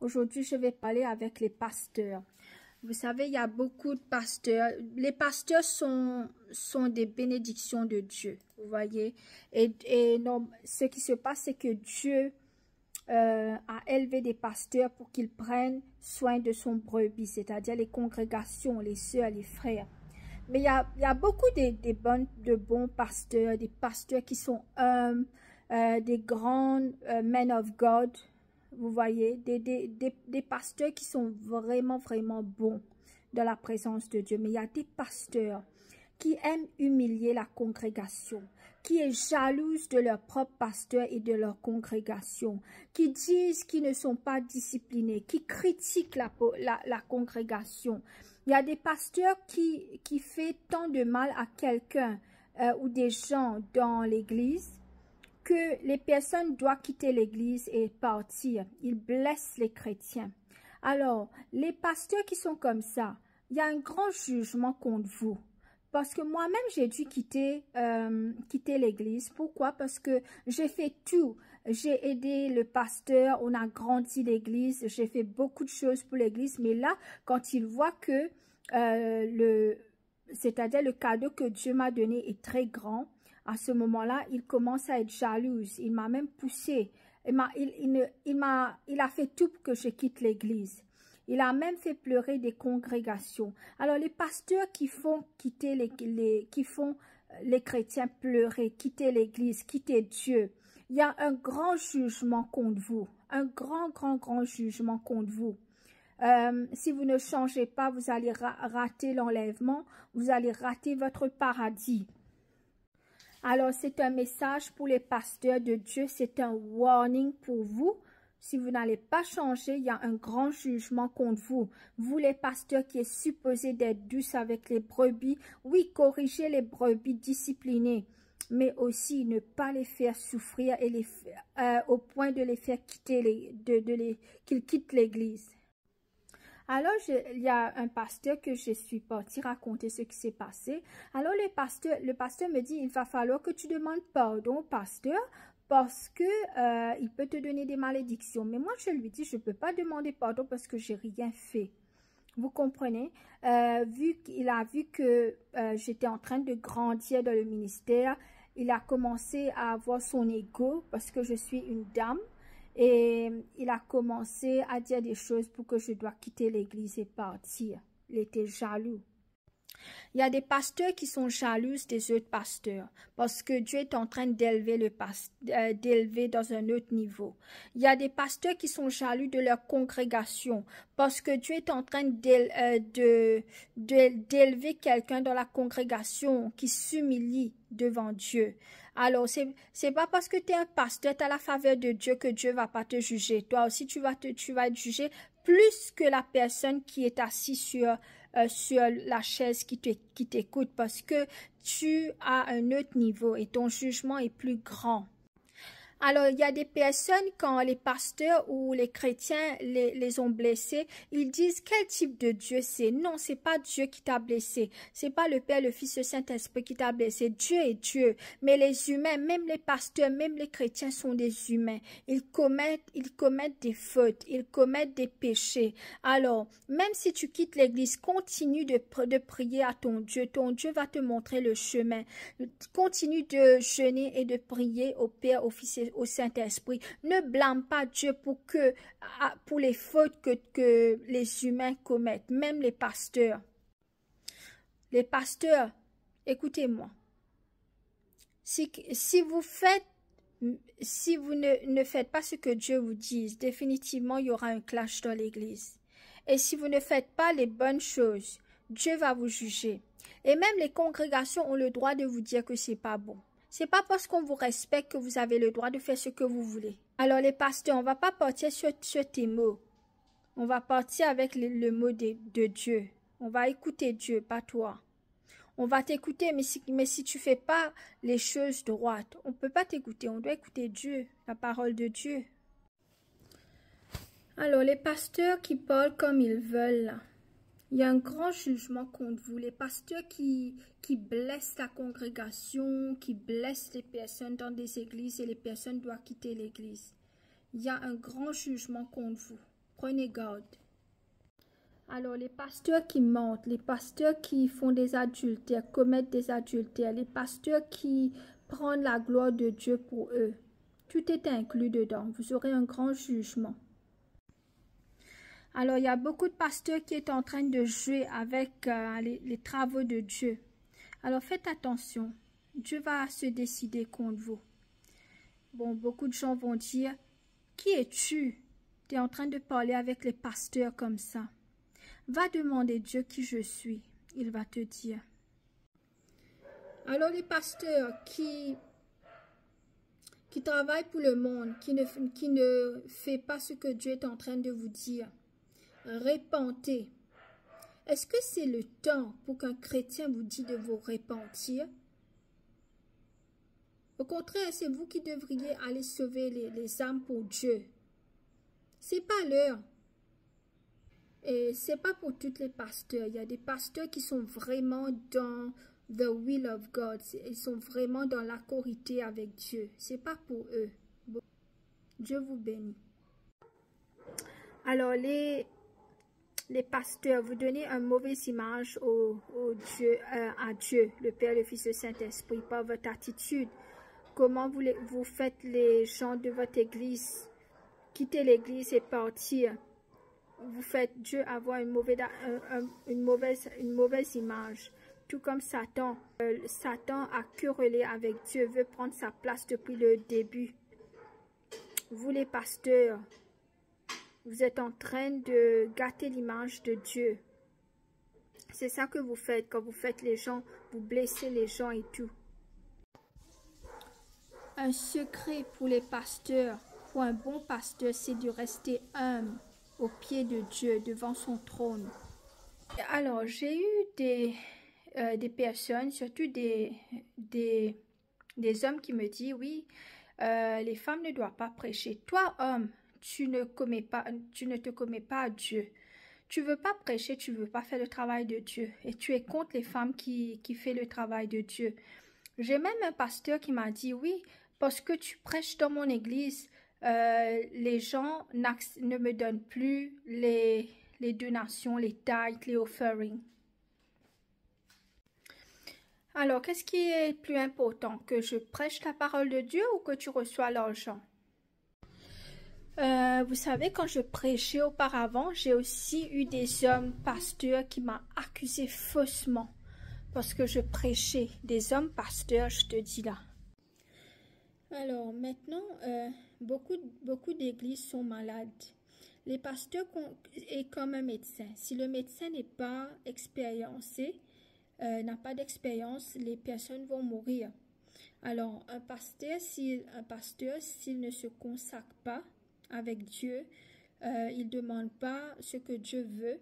Aujourd'hui, je vais parler avec les pasteurs. Vous savez, il y a beaucoup de pasteurs. Les pasteurs sont des bénédictions de Dieu, vous voyez. Et non, ce qui se passe, c'est que Dieu a élevé des pasteurs pour qu'ils prennent soin de son brebis, c'est-à-dire les congrégations, les sœurs, les frères. Mais il y a beaucoup de bons pasteurs, des pasteurs qui sont des grands men of God, vous voyez, des pasteurs qui sont vraiment, vraiment bons dans la présence de Dieu. Mais il y a des pasteurs qui aiment humilier la congrégation, qui est jalouse de leur propre pasteur et de leur congrégation, qui disent qu'ils ne sont pas disciplinés, qui critiquent la congrégation. Il y a des pasteurs qui font tant de mal à quelqu'un ou des gens dans l'église que les personnes doivent quitter l'église et partir. Ils blessent les chrétiens. Alors, les pasteurs qui sont comme ça, il y a un grand jugement contre vous. Parce que moi-même, j'ai dû quitter l'église. Pourquoi? Parce que j'ai fait tout. J'ai aidé le pasteur, on a grandi l'église, j'ai fait beaucoup de choses pour l'église. Mais là, quand il voit que c'est-à-dire le cadeau que Dieu m'a donné est très grand, à ce moment-là, il commence à être jaloux. Il m'a même poussé. Il a fait tout pour que je quitte l'église. Il a même fait pleurer des congrégations. Alors, les pasteurs qui font quitter les chrétiens pleurer, quitter l'église, quitter Dieu, il y a un grand jugement contre vous. Un grand jugement contre vous. Si vous ne changez pas, vous allez rater l'enlèvement. Vous allez rater votre paradis. Alors, c'est un message pour les pasteurs de Dieu, c'est un warning pour vous. Si vous n'allez pas changer, il y a un grand jugement contre vous. Vous, les pasteurs qui êtes supposés d'être douces avec les brebis, oui, corrigez les brebis, disciplinez, mais aussi ne pas les faire souffrir et au point de les faire quitter, qu'ils quittent l'église. Alors, il y a un pasteur que je suis partie raconter ce qui s'est passé. Alors, le pasteur me dit, il va falloir que tu demandes pardon au pasteur parce que il peut te donner des malédictions. Mais moi, je lui dis, je ne peux pas demander pardon parce que j'ai rien fait. Vous comprenez? Vu qu'il a vu que j'étais en train de grandir dans le ministère, il a commencé à avoir son ego parce que je suis une dame. Et il a commencé à dire des choses pour que je dois quitter l'église et partir. Il était jaloux. Il y a des pasteurs qui sont jaloux des autres pasteurs parce que Dieu est en train d'élever d'élever dans un autre niveau. Il y a des pasteurs qui sont jaloux de leur congrégation parce que Dieu est en train d'élever quelqu'un dans la congrégation qui s'humilie devant Dieu. Alors, c'est pas parce que tu es un pasteur, tu as la faveur de Dieu que Dieu va pas te juger. Toi aussi, tu vas être jugé plus que la personne qui est assise sur la chaise qui t'écoute parce que tu as un autre niveau et ton jugement est plus grand. Alors, il y a des personnes, quand les pasteurs ou les chrétiens les ont blessés, ils disent quel type de Dieu c'est. Non, c'est pas Dieu qui t'a blessé. C'est pas le Père, le Fils, le Saint-Esprit qui t'a blessé. Dieu est Dieu. Mais les humains, même les pasteurs, même les chrétiens sont des humains. Ils commettent des fautes. Ils commettent des péchés. Alors, même si tu quittes l'église, continue de prier à ton Dieu. Ton Dieu va te montrer le chemin. Continue de jeûner et de prier au Père, au Fils et au Saint-Esprit. Ne blâme pas Dieu pour les fautes que les humains commettent, même les pasteurs. Les pasteurs, écoutez-moi. Si vous ne faites pas ce que Dieu vous dit, définitivement, il y aura un clash dans l'église. Et si vous ne faites pas les bonnes choses, Dieu va vous juger. Et même les congrégations ont le droit de vous dire que c'est pas bon. C'est pas parce qu'on vous respecte que vous avez le droit de faire ce que vous voulez. Alors les pasteurs, on va pas partir sur tes mots. On va partir avec le mot de Dieu. On va écouter Dieu, pas toi. On va t'écouter, mais si tu fais pas les choses droites, on peut pas t'écouter. On doit écouter Dieu, la parole de Dieu. Alors les pasteurs qui parlent comme ils veulent là. Il y a un grand jugement contre vous. Les pasteurs qui blessent la congrégation, qui blessent les personnes dans des églises et les personnes doivent quitter l'église. Il y a un grand jugement contre vous. prenez garde. Alors, les pasteurs qui mentent, les pasteurs qui font des adultères, commettent des adultères, les pasteurs qui prennent la gloire de Dieu pour eux, tout est inclus dedans. Vous aurez un grand jugement. Alors, il y a beaucoup de pasteurs qui sont en train de jouer avec les travaux de Dieu. Alors, faites attention. Dieu va se décider contre vous. Bon, beaucoup de gens vont dire, qui es-tu? Tu es en train de parler avec les pasteurs comme ça. Va demander Dieu qui je suis. Il va te dire. Alors, les pasteurs qui travaillent pour le monde, qui ne fait pas ce que Dieu est en train de vous dire, repentez. Est-ce que c'est le temps pour qu'un chrétien vous dise de vous repentir? Au contraire, c'est vous qui devriez aller sauver les âmes pour Dieu. C'est pas l'heure. Et c'est pas pour tous les pasteurs. Il y a des pasteurs qui sont vraiment dans the will of God. Ils sont vraiment dans la corité avec Dieu. C'est pas pour eux. Dieu vous bénit. Alors, les pasteurs, vous donnez une mauvaise image à Dieu, le Père, le Fils et le Saint-Esprit, par votre attitude. Comment vous faites les gens de votre église quitter l'église et partir. Vous faites Dieu avoir une mauvaise image. Tout comme Satan. Satan a querellé avec Dieu, veut prendre sa place depuis le début. Vous les pasteurs, vous êtes en train de gâter l'image de Dieu. C'est ça que vous faites quand vous faites les gens, vous blessez les gens et tout. Un secret pour les pasteurs, pour un bon pasteur, c'est de rester humble au pied de Dieu, devant son trône. Alors, j'ai eu des personnes, surtout des hommes qui me disent, oui, les femmes ne doivent pas prêcher. Toi, homme, tu ne te commets pas à Dieu. Tu ne veux pas prêcher, tu ne veux pas faire le travail de Dieu. Et tu es contre les femmes qui font le travail de Dieu. J'ai même un pasteur qui m'a dit, oui, parce que tu prêches dans mon église, les gens ne me donnent plus les donations, les tithes, les offerings. Alors, qu'est-ce qui est plus important? Que je prêche la parole de Dieu ou que tu reçois l'argent? Vous savez, quand je prêchais auparavant, j'ai aussi eu des hommes pasteurs qui m'ont accusé faussement parce que je prêchais. Des hommes pasteurs, je te dis là. Alors, maintenant, beaucoup d'églises sont malades. Les pasteurs sont comme un médecin. Si le médecin n'est pas expériencé, n'a pas d'expérience, les personnes vont mourir. Alors, un pasteur, s'il ne se consacre pas avec Dieu, il ne demande pas ce que Dieu veut,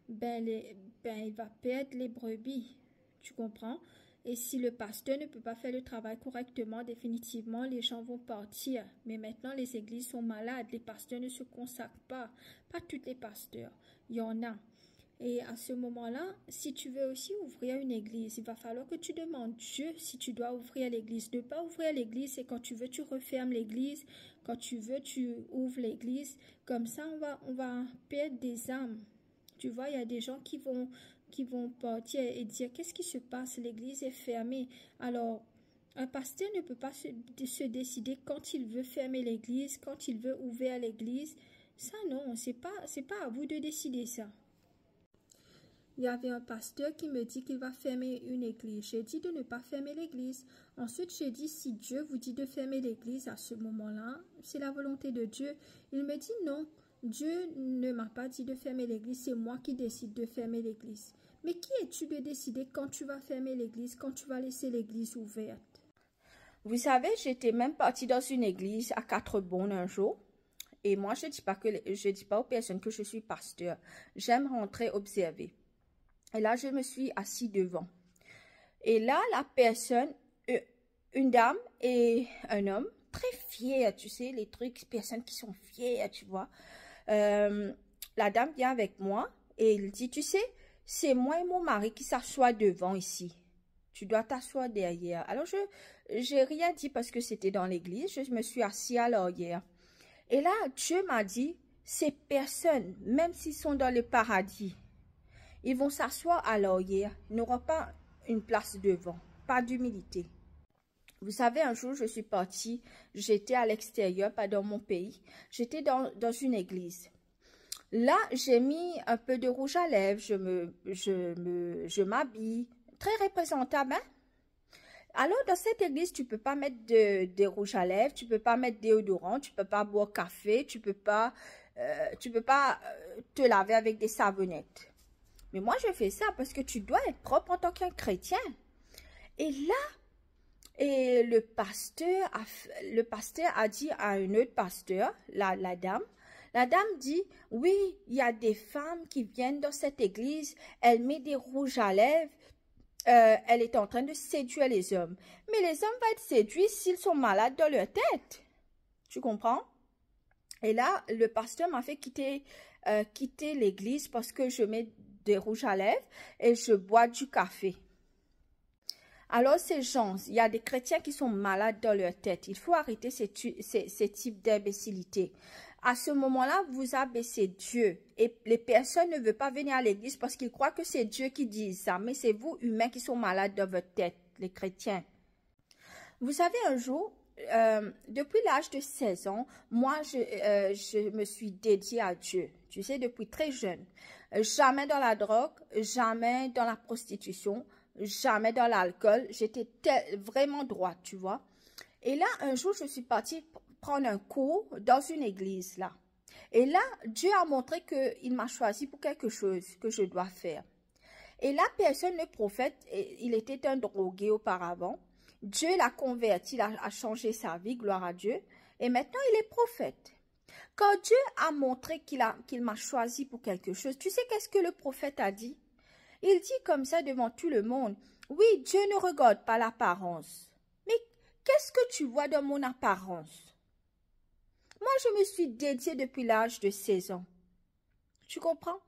il va perdre les brebis. Tu comprends? Et si le pasteur ne peut pas faire le travail correctement, définitivement, les gens vont partir. Mais maintenant, les églises sont malades. Les pasteurs ne se consacrent pas. Pas tous les pasteurs. Il y en a. Et à ce moment-là, si tu veux aussi ouvrir une église, il va falloir que tu demandes Dieu si tu dois ouvrir l'église. Ne pas ouvrir l'église, c'est quand tu veux, tu refermes l'église. Quand tu veux, tu ouvres l'église. Comme ça, on va perdre des âmes. Tu vois, il y a des gens qui vont partir et dire qu'est-ce qui se passe, l'église est fermée. Alors, un pasteur ne peut pas se décider quand il veut fermer l'église, quand il veut ouvrir l'église. Ça, non, c'est pas à vous de décider ça. Il y avait un pasteur qui me dit qu'il va fermer une église. J'ai dit de ne pas fermer l'église. Ensuite, j'ai dit si Dieu vous dit de fermer l'église à ce moment-là, c'est la volonté de Dieu. Il me dit non, Dieu ne m'a pas dit de fermer l'église, c'est moi qui décide de fermer l'église. Mais qui es-tu de décider quand tu vas fermer l'église, quand tu vas laisser l'église ouverte? Vous savez, j'étais même partie dans une église à 4 bonnes un jour. Et moi, je ne dis pas aux personnes que je suis pasteur. J'aime rentrer observer. Et là, je me suis assis devant. Et là, la personne, une dame et un homme, très fiers, tu sais, les trucs, personnes qui sont fières, tu vois. La dame vient avec moi et il dit, tu sais, c'est moi et mon mari qui s'assoient devant ici. Tu dois t'asseoir derrière. Alors, je n'ai rien dit parce que c'était dans l'église. Je me suis assis à l'arrière. Et là, Dieu m'a dit, ces personnes, même s'ils sont dans le paradis, ils vont s'asseoir à l'oreille, ils n'auront pas une place devant, pas d'humilité. Vous savez, un jour, je suis partie, j'étais à l'extérieur, pas dans mon pays, j'étais dans une église. Là, j'ai mis un peu de rouge à lèvres, je m'habille, très représentable, hein? Alors, dans cette église, tu ne peux pas mettre de rouge à lèvres, tu ne peux pas mettre de déodorant, tu ne peux pas boire café, tu ne peux pas, te laver avec des savonnettes. Mais moi, je fais ça parce que tu dois être propre en tant qu'un chrétien. Et là, le pasteur a dit à un autre pasteur, la dame dit, oui, il y a des femmes qui viennent dans cette église, elle met des rouges à lèvres, elle est en train de séduire les hommes. Mais les hommes vont être séduits s'ils sont malades dans leur tête. Tu comprends? Et là, le pasteur m'a fait quitter l'église parce que je mets des rouges à lèvres et je bois du café. Alors, ces gens, il y a des chrétiens qui sont malades dans leur tête. Il faut arrêter ces types d'imbécilité. À ce moment-là, vous abaissez Dieu. Et les personnes ne veulent pas venir à l'église parce qu'ils croient que c'est Dieu qui dit ça. Mais c'est vous, humains, qui sont malades dans votre tête, les chrétiens. Vous savez, un jour, depuis l'âge de 16 ans, moi, je me suis dédiée à Dieu. Tu sais, depuis très jeune. Jamais dans la drogue, jamais dans la prostitution, jamais dans l'alcool. J'étais vraiment droite, tu vois. Et là, un jour, je suis partie prendre un cours dans une église, là. Et là, Dieu a montré qu'il m'a choisi pour quelque chose que je dois faire. Et la personne, le prophète, il était un drogué auparavant. Dieu l'a converti, il a changé sa vie, gloire à Dieu. Et maintenant, il est prophète. Quand Dieu a montré qu'il m'a choisi pour quelque chose, tu sais qu'est-ce que le prophète a dit? Il dit comme ça devant tout le monde, oui, Dieu ne regarde pas l'apparence. Mais qu'est-ce que tu vois dans mon apparence? Moi, je me suis dédiée depuis l'âge de 16 ans. Tu comprends?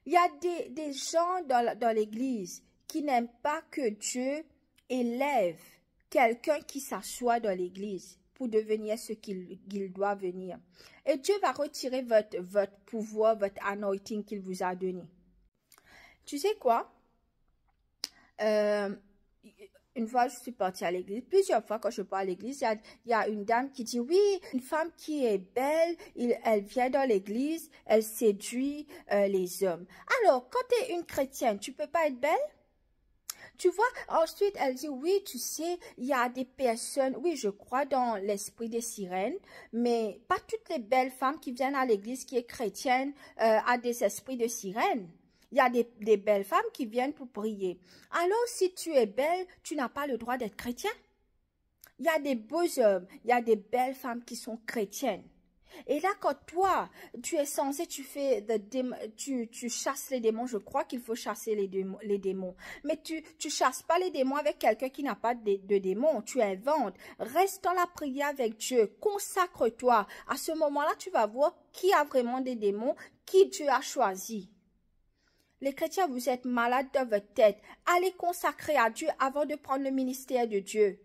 Il y a des gens dans l'église qui n'aiment pas que Dieu élève quelqu'un qui s'assoit dans l'église pour devenir ce qu'il doit venir. Et Dieu va retirer votre pouvoir, votre anointing qu'il vous a donné. Tu sais quoi? Une fois, je suis partie à l'église. Plusieurs fois, quand je pars à l'église, il y a une dame qui dit, oui, une femme qui est belle, elle vient dans l'église, elle séduit les hommes. Alors, quand tu es une chrétienne, tu peux pas être belle? Tu vois, ensuite, elle dit, oui, tu sais, il y a des personnes, oui, je crois dans l'esprit des sirènes, mais pas toutes les belles femmes qui viennent à l'église qui est chrétienne a des esprits de sirènes. Il y a des belles femmes qui viennent pour prier. Alors, si tu es belle, tu n'as pas le droit d'être chrétien. Il y a des beaux hommes, il y a des belles femmes qui sont chrétiennes. Et là, quand toi, tu es censé, tu chasses les démons, je crois qu'il faut chasser les démons. Mais tu chasses pas les démons avec quelqu'un qui n'a pas de démons. Tu inventes. Reste dans la prière avec Dieu. Consacre-toi. À ce moment-là, tu vas voir qui a vraiment des démons, qui Dieu a choisi. Les chrétiens, vous êtes malades dans votre tête. Allez consacrer à Dieu avant de prendre le ministère de Dieu.